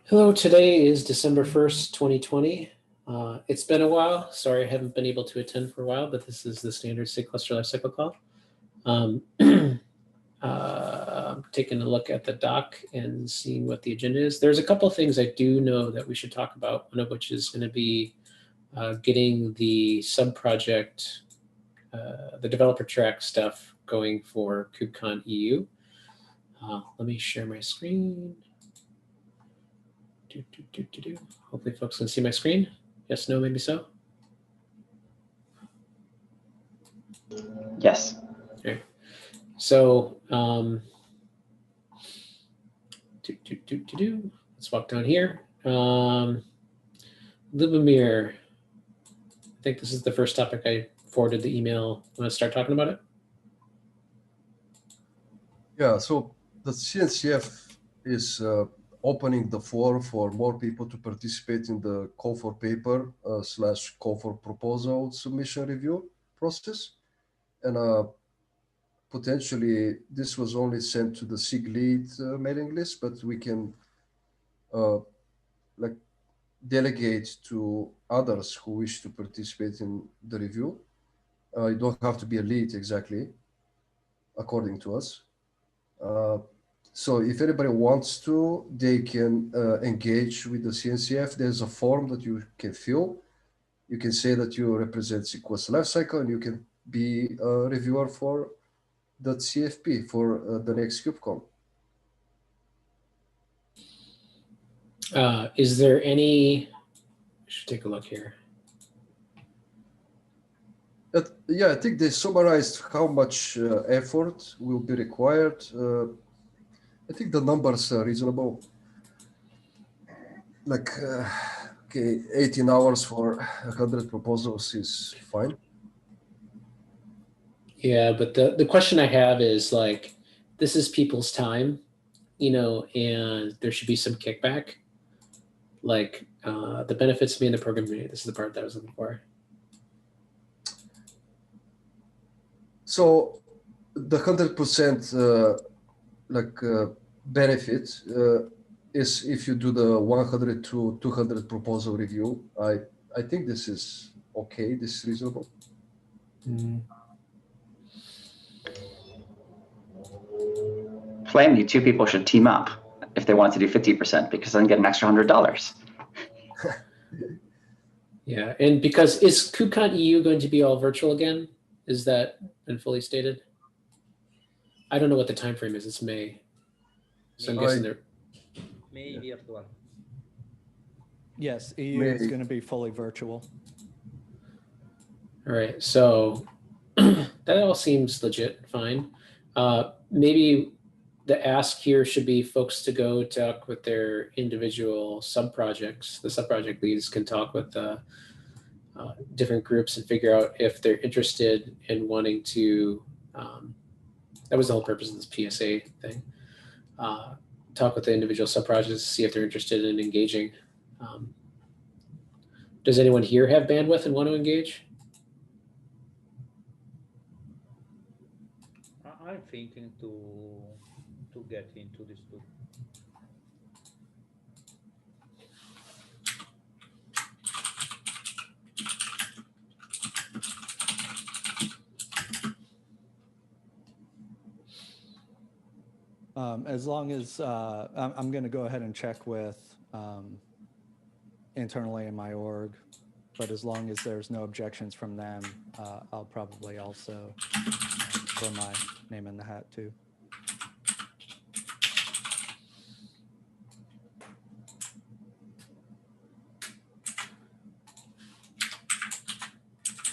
Hello, today is December 1st, 2020. It's been a while. Sorry, I haven't been able to attend for a while, but this is the standard SIG cluster lifecycle call. I'm taking a look at the doc and seeing what the agenda is. There's a couple of things I do know that we should talk about, one of which is going to be getting the sub-project, the developer track stuff going for KubeCon EU. Let me share my screen. Hopefully folks can see my screen. Yes, no, maybe so. Yes. Okay. So let's walk down here. Lubomir, I think this is the first topic I forwarded the email. Want to start talking about it? Yeah, so the CNCF is opening the floor for more people to participate in the call for paper / call for proposal submission review process. And potentially this was only sent to the SIG lead mailing list, but we can like delegate to others who wish to participate in the review. You don't have to be a lead exactly, according to us. So if anybody wants to, they can engage with the CNCF. There's a form that you can fill. You can say that you represent SIG-Cluster Lifecycle, and you can be a reviewer for the CFP for the next KubeCon. Is there any, I should take a look here. Yeah, I think they summarized how much effort will be required. I think the numbers are reasonable. Like, okay, 18 hours for 100 proposals is fine. Yeah, but the question I have is like, this is people's time, you know, and there should be some kickback. Like the benefits of being in the program community. This is the part that I was looking for. So the 100% benefit is if you do the 100 to 200 proposal review. I think this is okay. This is reasonable. Plainly, two people should team up if they want to do 50%, because then get an extra $100. Yeah, and because is KubeCon EU going to be all virtual again? Is that been fully stated? I don't know what the time frame is. It's May. So I'm guessing they're May virtual. Yes, EU is going to be fully virtual. All right, so that all seems legit, fine. Maybe the ask here should be folks to go talk with their individual sub-projects. The sub-project leads can talk with different groups and figure out if they're interested in wanting to, that was the whole purpose of this PSA thing. Talk with the individual sub-projects, see if they're interested in engaging. Does anyone here have bandwidth and want to engage? I'm thinking to get into this too. As long as I'm going to go ahead and check with internally in my org, but as long as there's no objections from them, I'll probably also throw my name in the hat too.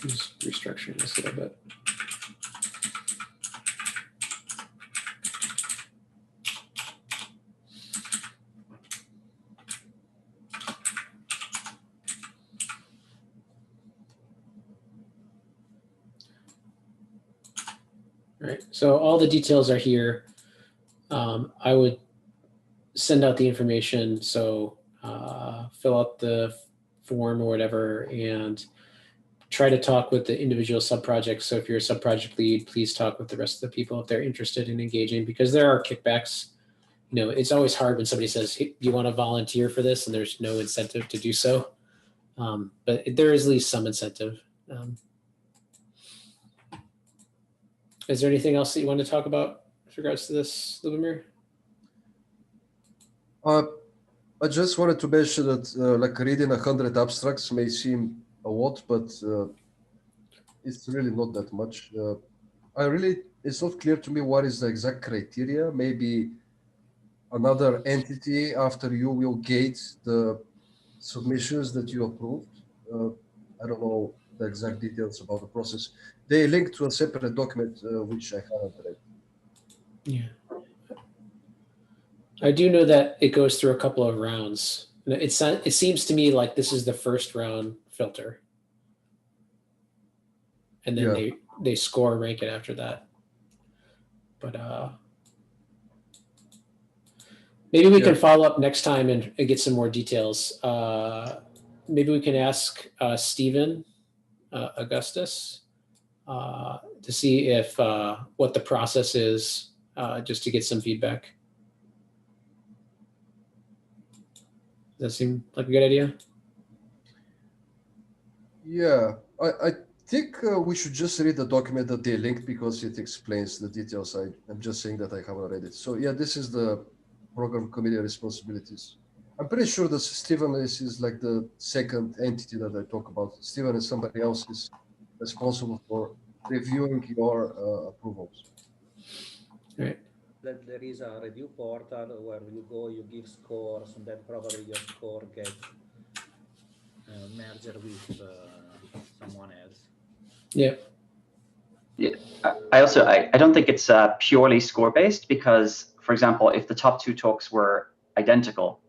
Just restructuring this a little bit. All right, so all the details are here. I would send out the information, so fill out the form or whatever, and try to talk with the individual sub-projects. So if you're a sub-project lead, please talk with the rest of the people if they're interested in engaging, because there are kickbacks it's always hard when somebody says, hey, you want to volunteer for this? And there's no incentive to do so. But there is at least some incentive. Is there anything else that you want to talk about with regards to this, Lubomir? I just wanted to mention that like reading 100 abstracts may seem a lot, but it's really not that much. It's not clear to me what is the exact criteria. Maybe another entity after you will gate the submissions that you approved. I don't know the exact details about the process. They link to a separate document, which I haven't read. Yeah. I do know that it goes through a couple of rounds. It seems to me like this is the first round filter. And then Yeah. they score rank it after that. But maybe we can follow up next time and get some more details. Maybe we can ask Stephen Augustus to see if what the process is, just to get some feedback. Does that seem like a good idea? Yeah, I think we should just read the document that they linked because it explains the details. I'm just saying that I haven't read it. So yeah, this is the program committee responsibilities. I'm pretty sure that Stephen is like the second entity that I talk about. Stephen and somebody else is responsible for reviewing your approvals. Right. There is a review portal where you go, you give scores, and then probably your score gets merged with someone else. Yeah. Yeah, I don't think it's purely score based because, for example, if the top two talks were identical,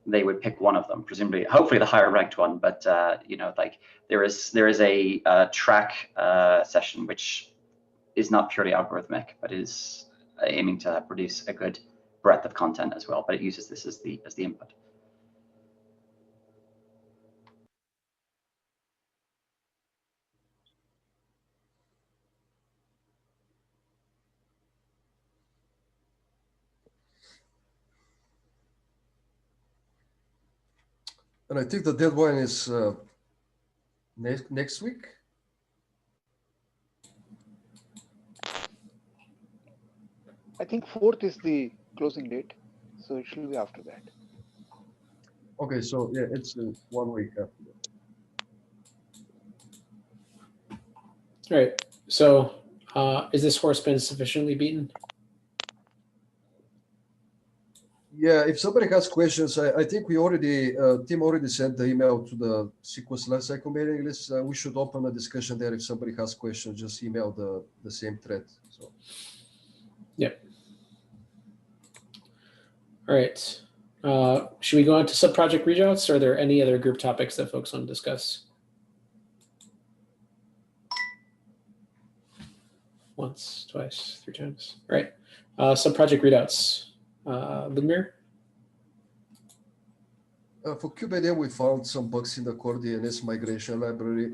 they would pick one of them, presumably, hopefully the higher ranked one. But like there is a track session which is not purely algorithmic, but is aiming to produce a good breadth of content as well. But it uses this as the input. And I think the deadline is next week. I think 4th is the closing date, so it should be after that. Okay, so yeah, it's 1 week after that. All right. So is this horse been sufficiently beaten? Yeah, if somebody has questions, I think we already, Tim already sent the email to the sequence lifecycle mailing list. We should open a discussion there. If somebody has questions, just email the same thread. So. Yep. All right. Should we go on to sub-project readouts? Or are there any other group topics that folks want to discuss? Once, twice, 3 times. All right. Sub-project readouts. Lubomir? For Kubernetes, we found some bugs in the core DNS migration library.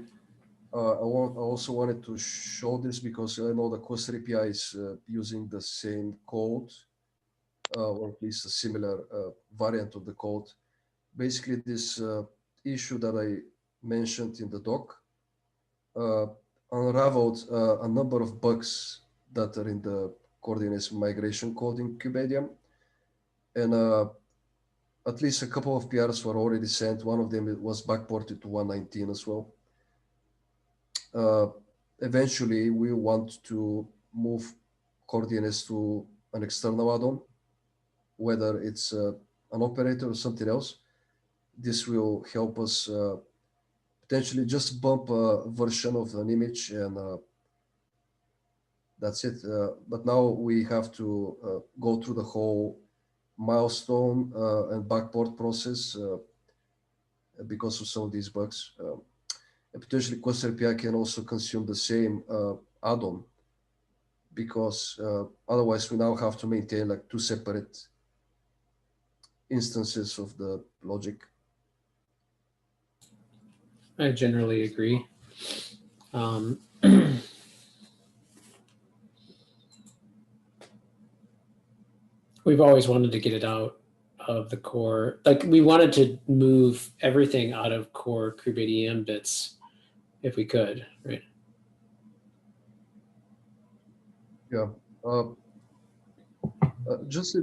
I also wanted to show this because I know the cluster API is using the same code, or at least a similar variant of the code. Basically, this issue that I mentioned in the doc unraveled a number of bugs that are in the core DNS migration code in Kubernetes. And at least a couple of PRs were already sent. One of them was backported to 119 as well. Eventually, we want to move core DNS to an external add-on, whether it's an operator or something else. This will help us potentially just bump a version of an image, and that's it. But now we have to go through the whole milestone and backport process because of some of these bugs. And potentially cluster API can also consume the same add-on because otherwise we now have to maintain like 2 separate instances of the logic. I generally agree. We've always wanted to get it out of the core. Like we wanted to move everything out of core kubeadm bits if we could, right? Yeah. Just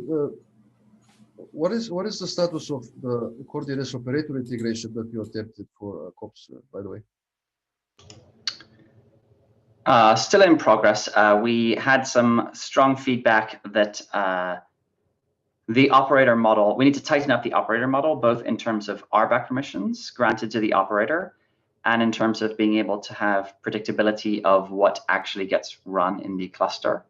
what is the status of the core DNS operator integration that you attempted for COPS, by the way? Still in progress. We had some strong feedback that the operator model, we need to tighten up the operator model, both in terms of RBAC permissions granted to the operator and in terms of being able to have predictability of what actually gets run in the cluster.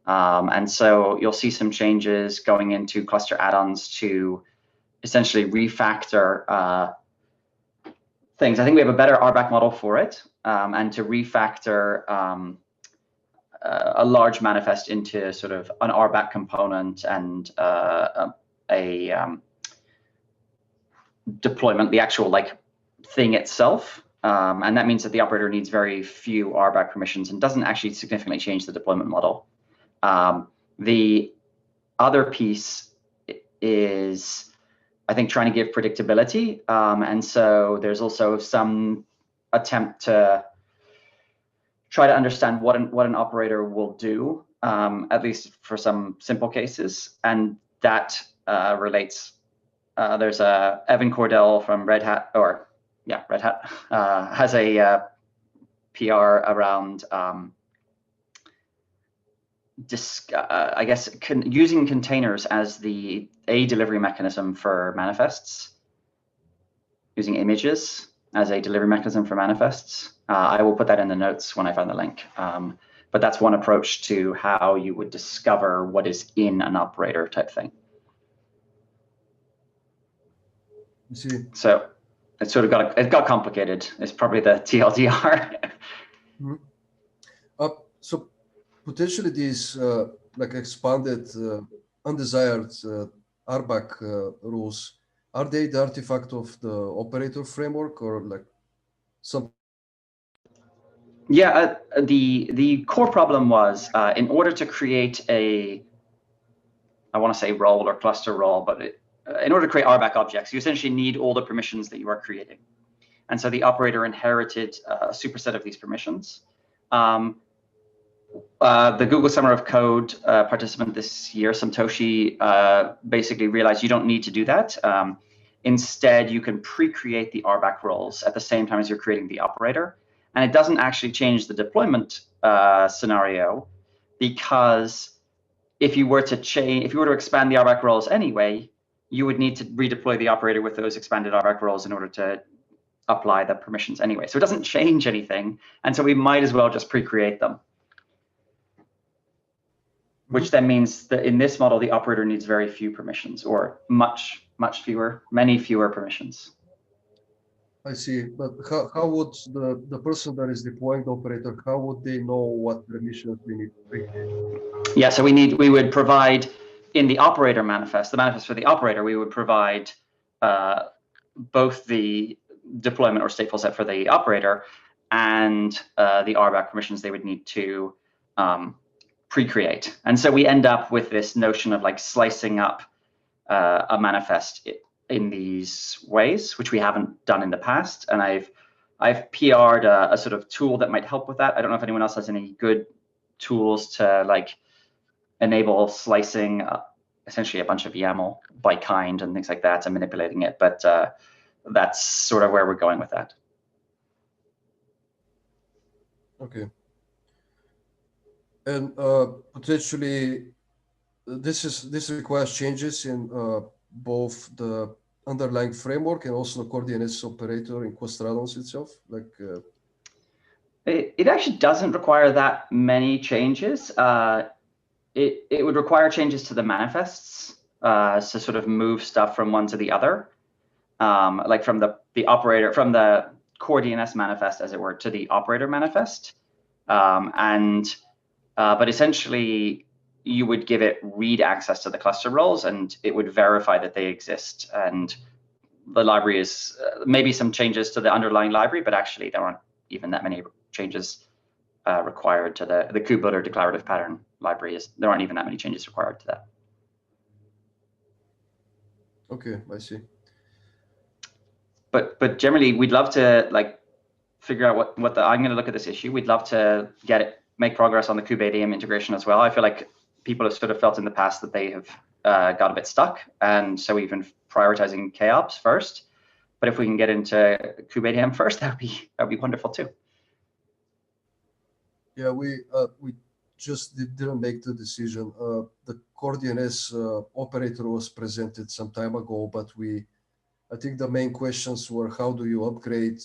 And so you'll see some changes going into cluster add-ons to essentially refactor things. I think we have a better RBAC model for it, and to refactor a large manifest into sort of an RBAC component and a deployment, the actual like thing itself. And that means that the operator needs very few RBAC permissions and doesn't actually significantly change the deployment model. The other piece is, I think, trying to give predictability. And so there's also some attempt to try to understand what an operator will do, at least for some simple cases. And that relates, there's Evan Cordell from Red Hat, Red Hat has a PR around I guess using containers as a delivery mechanism for manifests, using images as a delivery mechanism for manifests. I will put that in the notes when I find the link. But that's one approach to how you would discover what is in an operator type thing. You see. So it sort of got complicated. It's probably the TLDR. Mm-hmm. So potentially these like expanded undesired RBAC rules, are they the artifact of the operator framework or like some? Yeah, the core problem was in order to create I want to say role or cluster role, but in order to create RBAC objects, you essentially need all the permissions that you are creating. And so the operator inherited a superset of these permissions. The Google Summer of Code participant this year, Samtoshi, basically realized you don't need to do that. Instead, you can pre-create the RBAC roles at the same time as you're creating the operator. And it doesn't actually change the deployment scenario, because if you were to expand the RBAC roles anyway, you would need to redeploy the operator with those expanded RBAC roles in order to apply the permissions anyway. So it doesn't change anything. And so we might as well just pre-create them. Which then means that in this model, the operator needs very few permissions, or many fewer permissions. I see, but how would the person that is deploying the operator, how would they know what permissions they need to create? Yeah, so we would provide in the operator manifest, the manifest for the operator, we would provide both the deployment or stateful set for the operator and the RBAC permissions they would need to pre-create. And so we end up with this notion of like slicing up a manifest in these ways, which we haven't done in the past. And I've PR'd a sort of tool that might help with that. I don't know if anyone else has any good tools to like enable slicing essentially a bunch of YAML by kind and things like that and manipulating it. But that's sort of where we're going with that. Okay. And potentially, this requires changes in both the underlying framework and also the core DNS operator in Quadrados itself. Like, it actually doesn't require that many changes. It would require changes to the manifests to sort of move stuff from one to the other, like from the operator, from the core DNS manifest, as it were, to the operator manifest. But essentially, you would give it read access to the cluster roles, and it would verify that they exist. And the library is maybe some changes to the underlying library, but actually there aren't even that many changes required to the kubebuilder declarative pattern library. There aren't even that many changes required to that. Okay, I see. But generally, we'd love to like figure out what the, I'm going to look at this issue. We'd love to make progress on the kubeADM integration as well. I feel like people have sort of felt in the past that they have got a bit stuck, and so we've been prioritizing KOps first. But if we can get into kubeADM first, that'd be wonderful too. Yeah, we just didn't make the decision. The core DNS operator was presented some time ago, but I think the main questions were how do you upgrade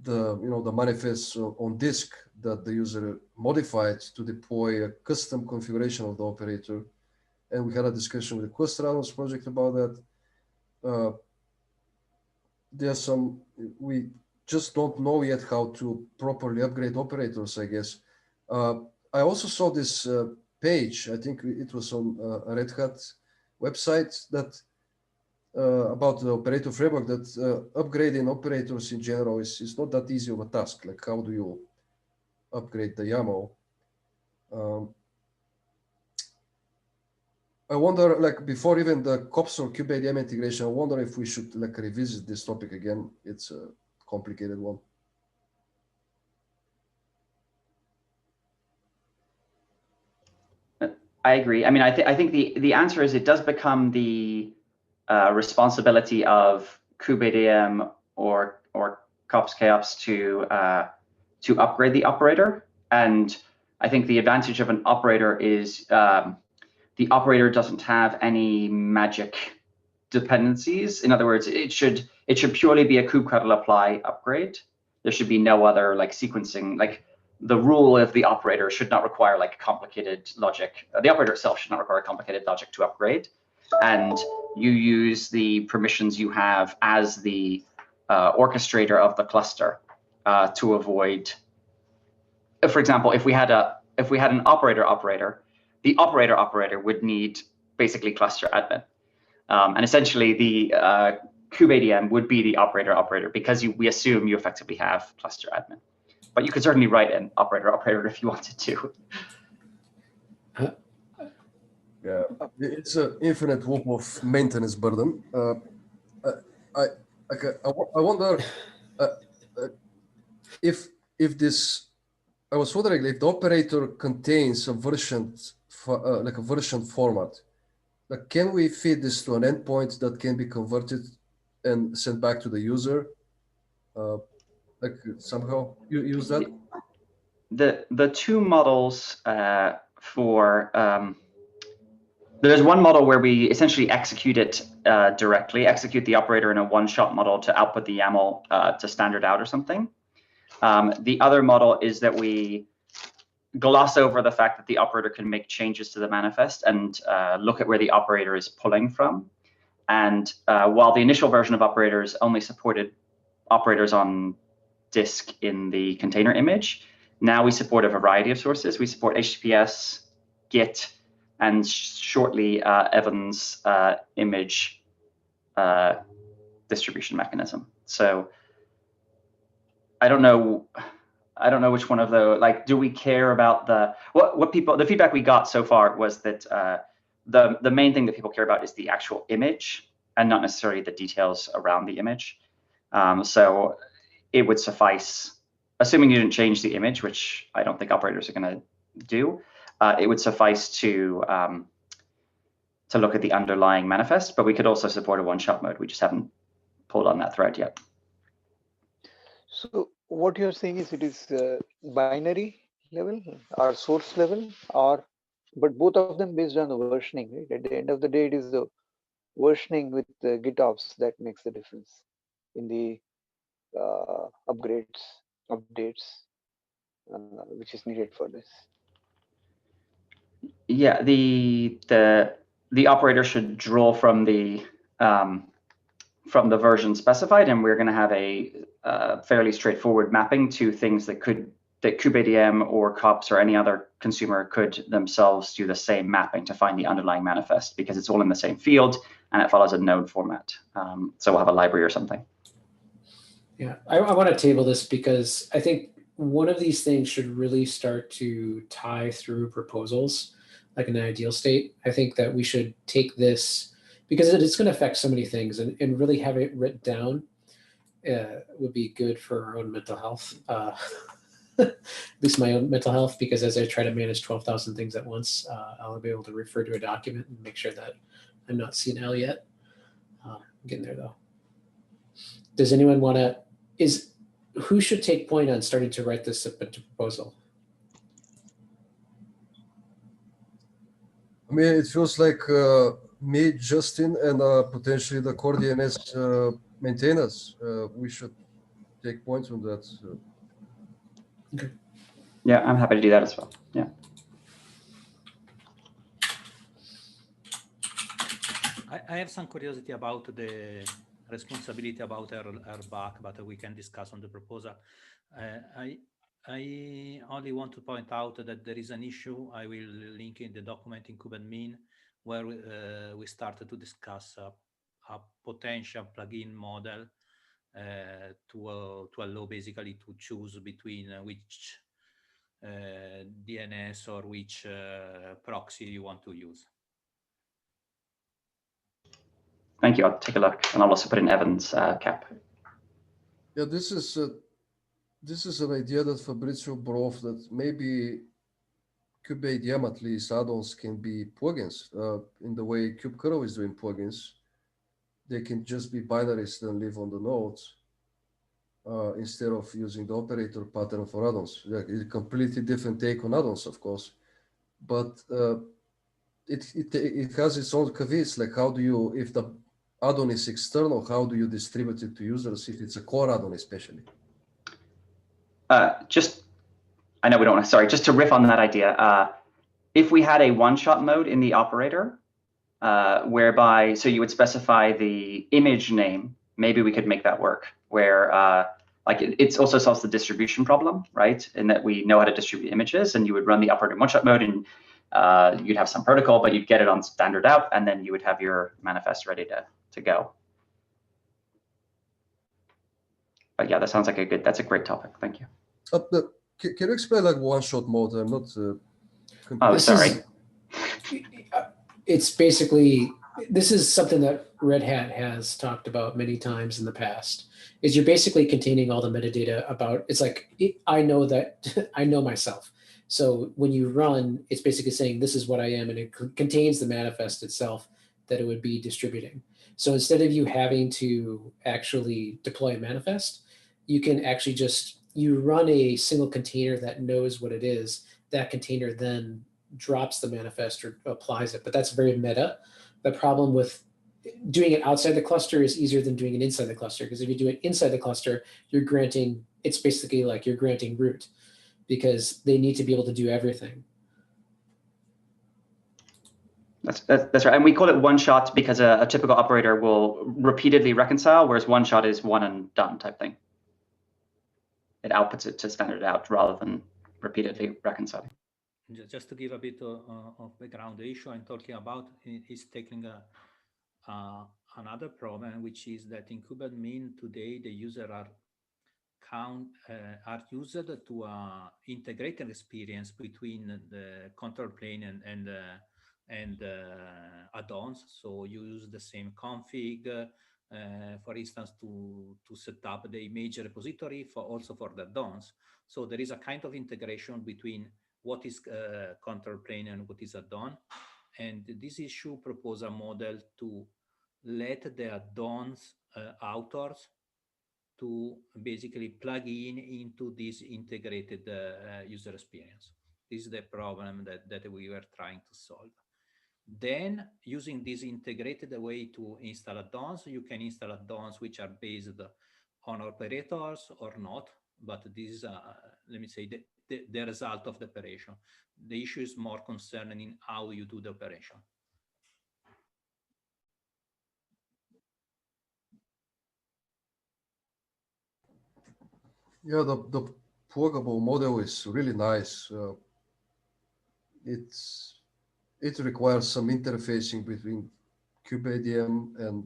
the manifest on disk that the user modified to deploy a custom configuration of the operator, and we had a discussion with the Questranos project about that. There's some we just don't know yet how to properly upgrade operators, I guess. I also saw this page, I think it was on a Red Hat website, that about the operator framework, that upgrading operators in general is not that easy of a task. Like, how do you upgrade the YAML? I wonder, like, before even the COPS or kubeADM integration, I wonder if we should like revisit this topic again. It's a complicated one. I agree. I mean, I think the answer is it does become the responsibility of kubeADM or COPS KOPS to upgrade the operator. And I think the advantage of an operator is the operator doesn't have any magic dependencies. In other words, it should purely be a kubectl apply upgrade. There should be no other like sequencing, like the rule of the operator should not require like complicated logic. The operator itself should not require complicated logic to upgrade. And you use the permissions you have as the orchestrator of the cluster to avoid, for example, if we had an operator, the operator would need basically cluster admin. And essentially the kubeADM would be the operator because we assume you effectively have cluster admin. But you could certainly write an operator if you wanted to. Yeah, it's an infinite loop of maintenance burden. I wonder if this. I was wondering if the operator contains a version, like a version format. Like, can we feed this to an endpoint that can be converted and sent back to the user? Like somehow you use that? The two models for there's one model where we essentially execute it directly, execute the operator in a one-shot model to output the YAML to standard out or something. The other model is that we gloss over the fact that the operator can make changes to the manifest and look at where the operator is pulling from. And while the initial version of operators only supported operators on disk in the container image, now we support a variety of sources. We support HTTPS, Git, and shortly Evan's image distribution mechanism. So I don't know which one of those, like, do we care about the feedback we got so far was that the main thing that people care about is the actual image and not necessarily the details around the image. So it would suffice, assuming you didn't change the image, which I don't think operators are going to do, it would suffice to look at the underlying manifest, but we could also support a one-shot mode. We just haven't pulled on that thread yet. So what you're saying is it is binary level or source level, but both of them based on the versioning, right? At the end of the day, it is the versioning with the GitOps that makes the difference in the updates, which is needed for this. Yeah, the operator should draw from the version specified, and we're going to have a fairly straightforward mapping to things that kubeADM or COPS or any other consumer could themselves do the same mapping to find the underlying manifest, because it's all in the same field and it follows a node format. So we'll have a library or something. Yeah, I want to table this because I think one of these things should really start to tie through proposals, like in an ideal state. I think that we should take this because it is going to affect so many things, and really having it written down would be good for our own mental health. At least my own mental health, because as I try to manage 12,000 things at once, I'll be able to refer to a document and make sure that I'm not senile yet. I'm getting there though. Does anyone want to, who should take point on starting to write this proposal? I mean, it feels like me, Justin, and potentially the core DNS maintainers. We should take points on that. Yeah, I'm happy to do that as well. Yeah. I have some curiosity about the responsibility about RBAC, but we can discuss on the proposal. I only want to point out that there is an issue. I will link in the document in Kubernetes where we started to discuss a potential plugin model to allow basically to choose between which DNS or which proxy you want to use. Thank you. I'll take a look, and I'll also put in Evan's cap. Yeah, this is an idea that Fabrizio brought, that maybe kubeadm at least add-ons can be plugins in the way kubectl is doing plugins. They can just be binaries that live on the nodes instead of using the operator pattern for add-ons. Yeah, it's a completely different take on add-ons, of course, but it has its own caveats. Like, how do you, if the add-on is external, how do you distribute it to users if it's a core add-on, especially? I know we don't want to, sorry, just to riff on that idea. If we had a one-shot mode in the operator, whereby, so you would specify the image name, maybe we could make that work, where like it also solves the distribution problem, right? In that we know how to distribute images, and you would run the operator in one-shot mode, and you'd have some protocol, but you'd get it on standard out, and then you would have your manifest ready to go. But yeah, that sounds like that's a great topic. Thank you. Can you explain like one-shot mode? I'm not. Oh, sorry. It's basically, this is something that Red Hat has talked about many times in the past, is you're basically containing all the metadata about, it's like, I know that, I know myself. So when you run, it's basically saying, this is what I am, and it contains the manifest itself that it would be distributing. So instead of you having to actually deploy a manifest, you can actually you run a single container that knows what it is. That container then drops the manifest or applies it, but that's very meta. The problem with doing it outside the cluster is easier than doing it inside the cluster, because if you do it inside the cluster, it's basically like you're granting root, because they need to be able to do everything. That's right. And we call it one shot because a typical operator will repeatedly reconcile, whereas one shot is one and done type thing. It outputs it to standard out rather than repeatedly reconciling. Just to give a bit of background, the issue I'm talking about is taking another problem, which is that in Kubernetes today, the users are used to integrate an experience between the control plane and add-ons. So you use the same config, for instance, to set up the image repository also for the add-ons. So there is a kind of integration between what is control plane and what is add-on. And this issue proposes a model to let the add-ons authors to basically plug into this integrated user experience. This is the problem that we were trying to solve. Then, using this integrated way to install add-ons, you can install add-ons which are based on operators or not, but this is, let me say, the result of the operation. The issue is more concerning in how you do the operation. Yeah, the pluggable model is really nice. It requires some interfacing between kubeadm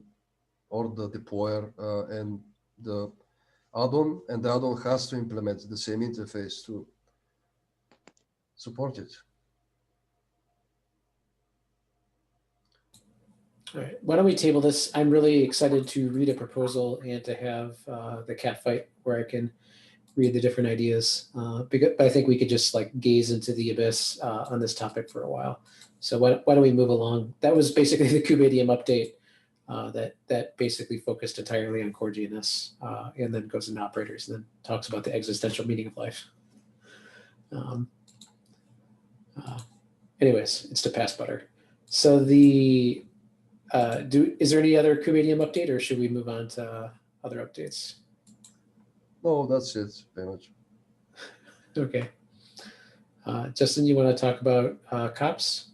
or the deployer and the add-on, and the add-on has to implement the same interface to support it. All right, why don't we table this? I'm really excited to read a proposal and to have the cat fight where I can read the different ideas. But I think we could just like gaze into the abyss on this topic for a while. So why don't we move along? That was basically the Kubedium update that basically focused entirely on core GNS and then goes into operators and then talks about the existential meaning of life. Anyways, it's to pass butter. So the is there any other Kubedium update, or should we move on to other updates? No, that's it, pretty much. Okay. Justin, you want to talk about COPS?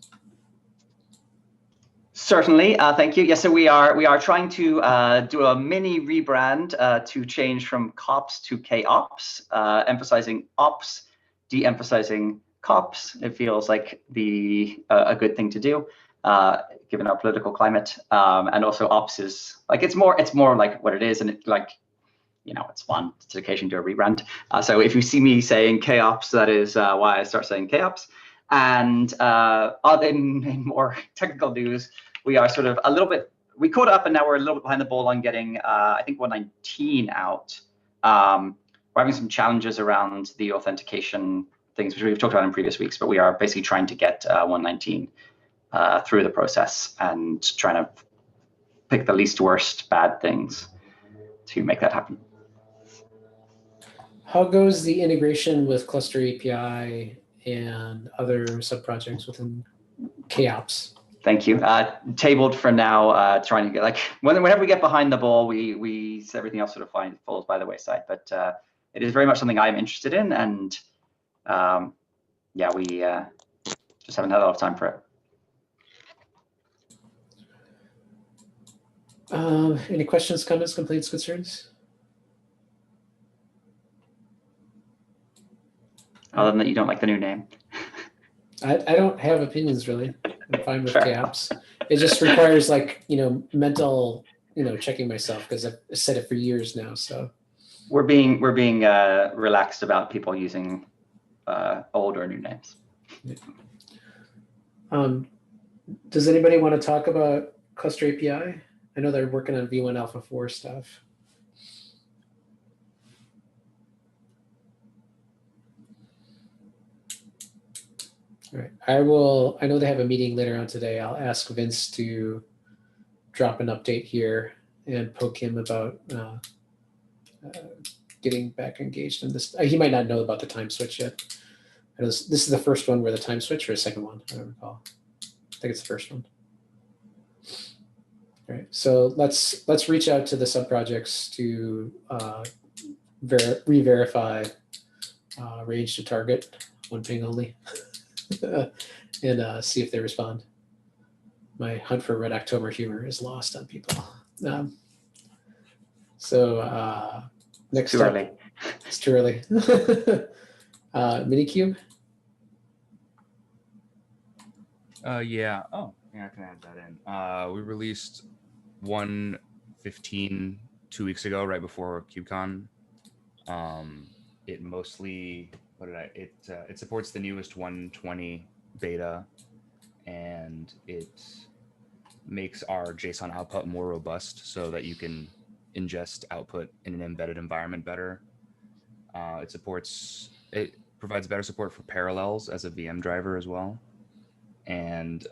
Certainly, thank you. Yes, so we are trying to do a mini rebrand to change from COPS to KOPS, emphasizing ops, de-emphasizing COPS. It feels like a good thing to do, given our political climate, and also ops is like it's more like what it is, and it's like, you know, it's fun. It's occasion to do a rebrand. So if you see me saying KOPS, that is why I start saying KOPS. And in more technical news, we are sort of a little bit, we caught up and now we're a little bit behind the ball on getting, I think 119 out. We're having some challenges around the authentication things, which we've talked about in previous weeks, but we are basically trying to get 119 through the process and trying to pick the least worst bad things to make that happen. How goes the integration with Cluster API and other sub-projects within KOPS? Thank you. Tabled for now, trying to get like, whenever we get behind the ball, we everything else sort of falls by the wayside. But it is very much something I'm interested in, and yeah, we just haven't had a lot of time for it. Any questions, comments, complaints, concerns? Other than that, you don't like the new name. I don't have opinions really. I'm fine with KOPS. It just requires like, you know, mental, you know, checking myself because I've said it for years now. So we're being relaxed about people using old or new names. Does anybody want to talk about Cluster API? I know they're working on V1 Alpha 4 stuff. All right, I know they have a meeting later on today. I'll ask Vince to drop an update here and poke him about getting back engaged in this. He might not know about the time switch yet. This is the first one where the time switch, or a second one, I don't recall. I think it's the first one. All right, so let's reach out to the sub-projects to re-verify range to target, one ping only. And see if they respond. My hunt for Red October humor is lost on people. So next too early. It's too early. Minikube. Yeah. Oh, yeah, I can add that in. We released 1.15 2 weeks ago, right before KubeCon. It mostly it supports the newest 120 beta, and it makes our JSON output more robust so that you can ingest output in an embedded environment better. It provides better support for parallels as a VM driver as well, and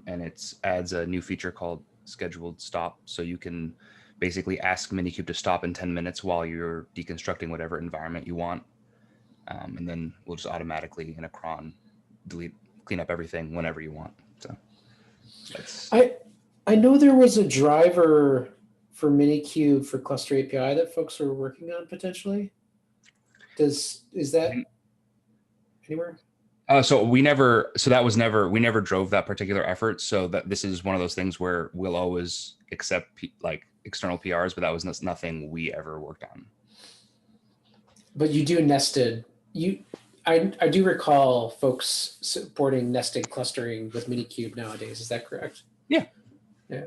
it adds a new feature called scheduled stop, so you can basically ask Minikube to stop in 10 minutes while you're deconstructing whatever environment you want. And then we'll just automatically in a cron clean up everything whenever you want. So that's... I know there was a driver for Minikube for Cluster API that folks were working on potentially. Is that anywhere? We never drove that particular effort. So that this is one of those things where we'll always accept like external PRs, but that was nothing we ever worked on. But you do nested. I do recall folks supporting nested clustering with Minikube nowadays. Is that correct? Yeah. Yeah.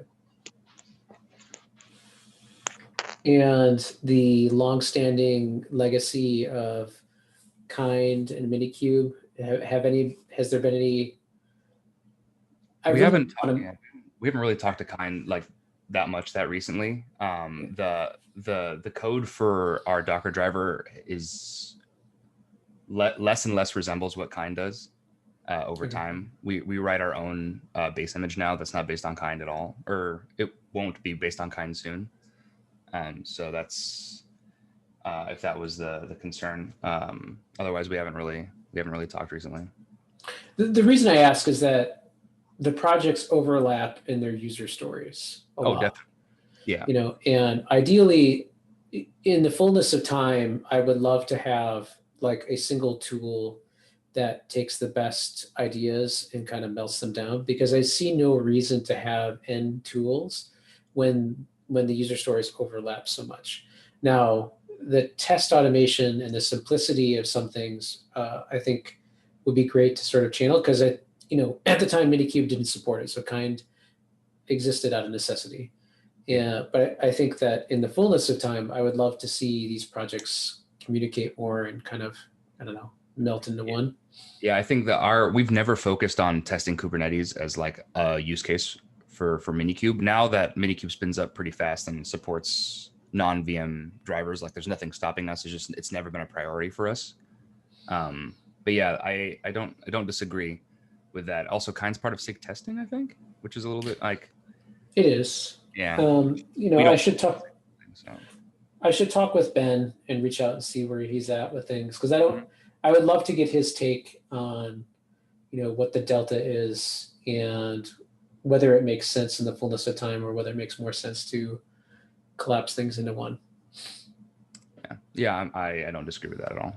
And the longstanding legacy of Kind and Minikube, has there been any? We haven't talked yet. we haven't really talked to Kind like that much that recently. The code for our Docker driver is less and less resembles what Kind does over time. We write our own base image now that's not based on Kind at all, or it won't be based on Kind soon. So that's if that was the concern. Otherwise, we haven't really talked recently. The reason I ask is that the projects overlap in their user stories a lot. Definitely. Yeah. You know, and ideally, in the fullness of time, I would love to have like a single tool that takes the best ideas and kind of melts them down, because I see no reason to have N tools when the user stories overlap so much. Now, the test automation and the simplicity of some things, I think, would be great to sort of channel, because at the time Minikube didn't support it, so Kind existed out of necessity. Yeah, but I think that in the fullness of time, I would love to see these projects communicate more and kind of, I don't know, melt into one. Yeah, I think that we've never focused on testing Kubernetes as like a use case for Minikube. Now that Minikube spins up pretty fast and supports non-VM drivers, like there's nothing stopping us. It's never been a priority for us. But yeah, I don't disagree with that. Also, Kind's part of SIG testing, I think, which is a little bit like. It is. Yeah. I should talk. So. I should talk with Ben and reach out and see where he's at with things, because I would love to get his take on, what the delta is and whether it makes sense in the fullness of time or whether it makes more sense to collapse things into one. Yeah, I don't disagree with that at all.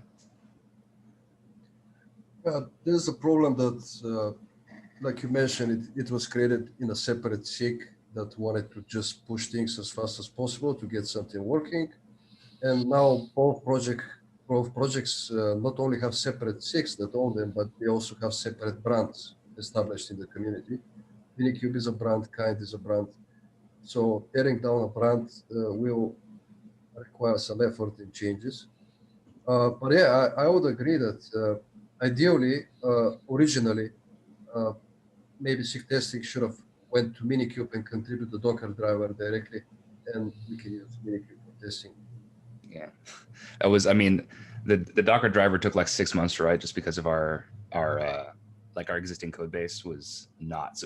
There's a problem that, like you mentioned, it was created in a separate SIG that wanted to just push things as fast as possible to get something working. And now both projects not only have separate SIGs that own them, but they also have separate brands established in the community. Minikube is a brand, Kind is a brand. So tearing down a brand will require some effort and changes. But yeah, I would agree that ideally, originally, maybe SIG testing should have went to Minikube and contribute the Docker driver directly, and we can use Minikube for testing. Yeah, the Docker driver took like 6 months to write just because of our existing code base was not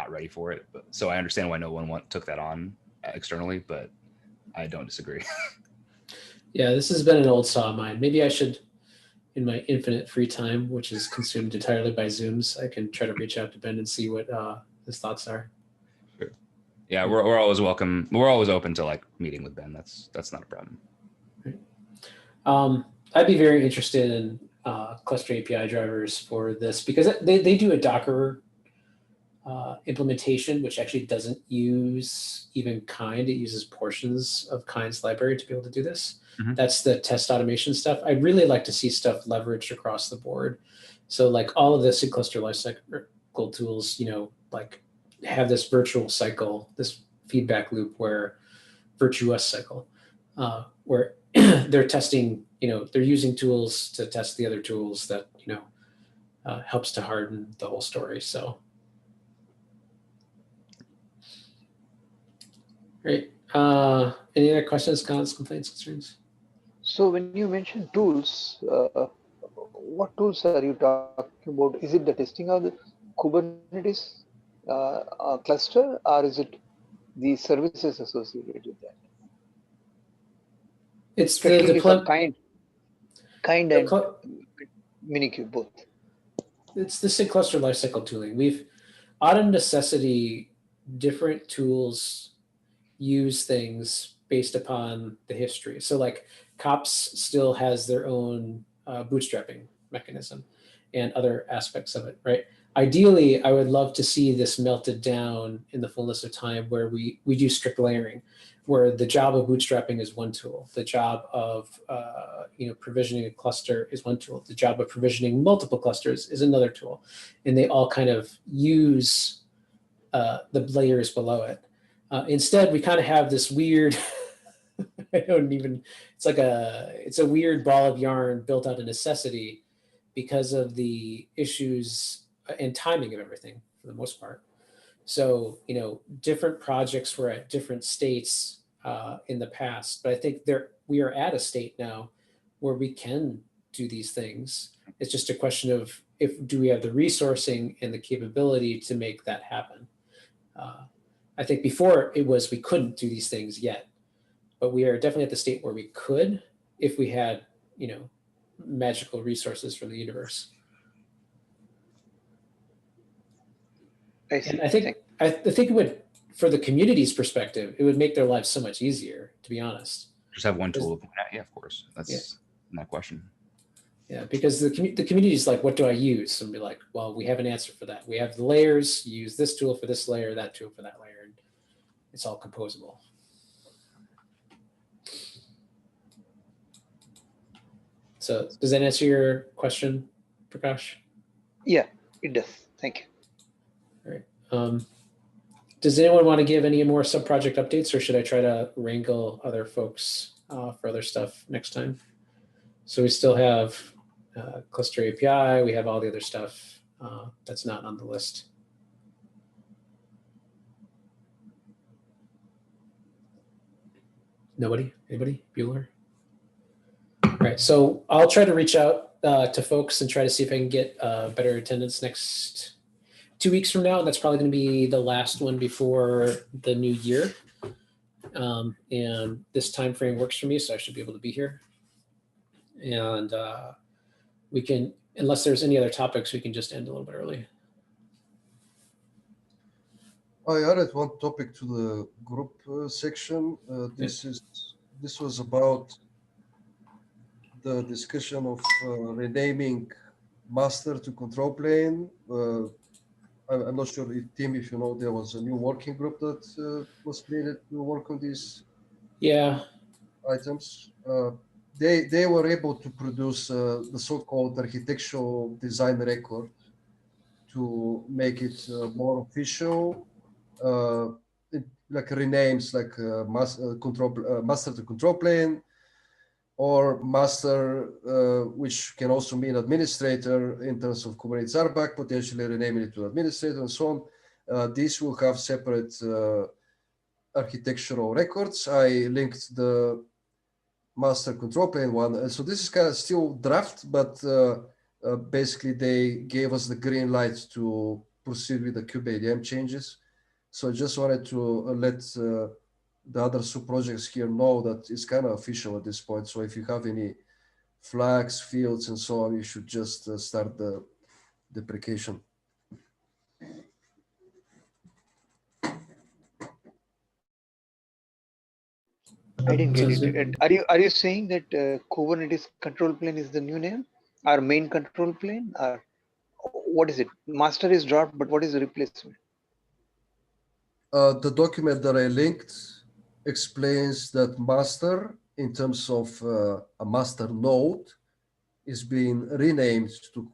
ready for it. But so I understand why no one took that on externally, but I don't disagree. Yeah, this has been an old saw of mine. Maybe I should, in my infinite free time, which is consumed entirely by Zooms, I can try to reach out to Ben and see what his thoughts are. Sure. Yeah, we're always welcome. We're always open to like meeting with Ben. That's not a problem. Right. I'd be very interested in cluster API drivers for this, because they do a Docker implementation, which actually doesn't use even Kind. It uses portions of Kind's library to be able to do this. Mm-hmm. That's the test automation stuff. I'd really like to see stuff leveraged across the board. So like all of the SIG cluster lifecycle tools, like have this virtual cycle, this feedback loop where they're testing, they're using tools to test the other tools that, helps to harden the whole story. So great. Any other questions, comments, complaints, concerns? So when you mention tools, what tools are you talking about? Is it the testing of the Kubernetes cluster, or is it the services associated with that? It's the deployment. Kind and Minikube both. It's the SIG cluster lifecycle tooling. We've, out of necessity, different tools use things based upon the history. So like COPS still has their own bootstrapping mechanism and other aspects of it, right? Ideally, I would love to see this melted down in the fullness of time, where we do strict layering, where the job of bootstrapping is one tool, the job of provisioning a cluster is one tool, the job of provisioning multiple clusters is another tool, and they all kind of use the layers below it. Instead, we kind of have this weird, it's a weird ball of yarn built out of necessity because of the issues and timing of everything for the most part. So, different projects were at different states in the past, but I think we are at a state now where we can do these things. It's just a question of do we have the resourcing and the capability to make that happen. I think before it was we couldn't do these things yet, but we are definitely at the state where we could if we had, magical resources from the universe. I see. And I think it would, for the community's perspective, it would make their lives so much easier, to be honest. Just have one tool to point out. Yeah, of course. That's Yeah. not a question. Yeah, because the community is like, what do I use? And be like, well, we have an answer for that. We have the layers. You use this tool for this layer, that tool for that layer, and it's all composable. So does that answer your question, Prakash? Yeah, it does. Thank you. All right. Does anyone want to give any more sub-project updates, or should I try to wrangle other folks for other stuff next time? So we still have cluster API. We have all the other stuff that's not on the list. Nobody? Anybody? Bueller? All right. So I'll try to reach out to folks and try to see if I can get better attendance next 2 weeks from now. And that's probably going to be the last one before the new year. And this time frame works for me, so I should be able to be here. And we can, unless there's any other topics, we can just end a little bit early. I added one topic to the group section. This was about the discussion of renaming master to control plane. I'm not sure if Tim, if you know, there was a new working group that was created to work on these items. They were able to produce the so-called architectural design record to make it more official, like renames like master to control plane, or master, which can also mean administrator in terms of Kubernetes RBAC, potentially renaming it to administrator and so on. These will have separate architectural records. I linked the master control plane one. So this is kind of still draft, but basically they gave us the green light to proceed with the kubeadm changes. So I just wanted to let the other sub-projects here know that it's kind of official at this point. So if you have any flags, fields, and so on, you should just start the deprecation. I didn't get it. Are you saying that Kubernetes control plane is the new name? Our main control plane? Or what is it? Master is dropped, but what is the replacement? The document that I linked explains that master, in terms of a master node, is being renamed to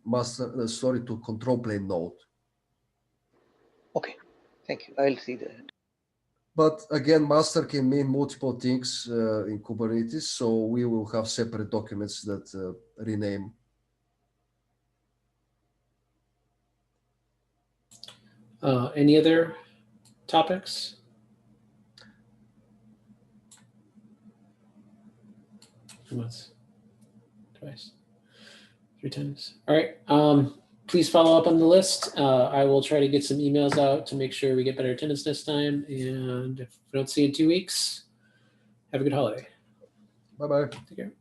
to control plane node. Okay, thank you. I'll see that. But again, master can mean multiple things in Kubernetes, so we will have separate documents that rename. Any other topics? Once, twice, 3 times. All right. Please follow up on the list. I will try to get some emails out to make sure we get better attendance next time. And if we don't see you in 2 weeks, have a good holiday. Bye-bye. Take care.